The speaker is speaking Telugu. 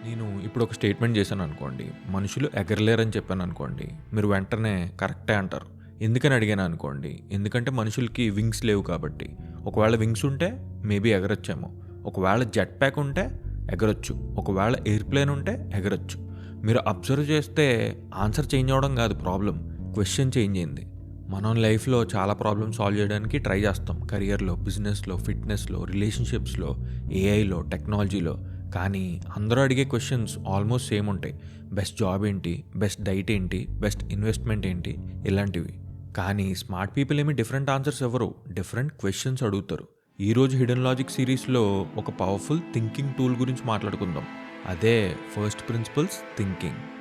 నేను ఇప్పుడు ఒక స్టేట్మెంట్ చేశాను అనుకోండి, మనుషులు ఎగరలేరని చెప్పాను అనుకోండి, మీరు వెంటనే కరెక్టే అంటారు. ఎందుకని అడిగాను అనుకోండి, ఎందుకంటే మనుషులకి వింగ్స్ లేవు కాబట్టి. ఒకవేళ వింగ్స్ ఉంటే మేబీ ఎగరొచ్చేమో. ఒకవేళ జెట్ ప్యాక్ ఉంటే ఎగరొచ్చు. ఒకవేళ ఎయిర్‌ప్లేన్ ఉంటే ఎగరొచ్చు. మీరు అబ్జర్వ్ చేస్తే ఆన్సర్ చేంజ్ అవ్వడం కాదు ప్రాబ్లమ్, క్వెషన్ చేంజ్ అయింది. మనం లైఫ్‌లో చాలా ప్రాబ్లమ్స్ సాల్వ్ చేయడానికి ట్రై చేస్తాం. కెరియర్‌లో, బిజినెస్‌లో, ఫిట్‌నెస్‌లో, రిలేషన్‌షిప్స్‌లో, ఏఐలో, టెక్నాలజీలో. కానీ అందరూ అడిగే క్వశ్చన్స్ ఆల్మోస్ట్ సేమ్ ఉంటాయి. బెస్ట్ జాబ్ ఏంటి? బెస్ట్ డైట్ ఏంటి? బెస్ట్ ఇన్వెస్ట్మెంట్ ఏంటి? ఇలాంటివి. కానీ స్మార్ట్ పీపుల్ ఏమి డిఫరెంట్ ఆన్సర్స్ ఇవ్వరు. డిఫరెంట్ క్వశ్చన్స్ అడుగుతారు. ఈరోజు హిడెన్ లాజిక్ సిరీస్లో ఒక పవర్ఫుల్ థింకింగ్ టూల్ గురించి మాట్లాడుకుందాం. అదే ఫస్ట్ ప్రిన్సిపల్స్ థింకింగ్.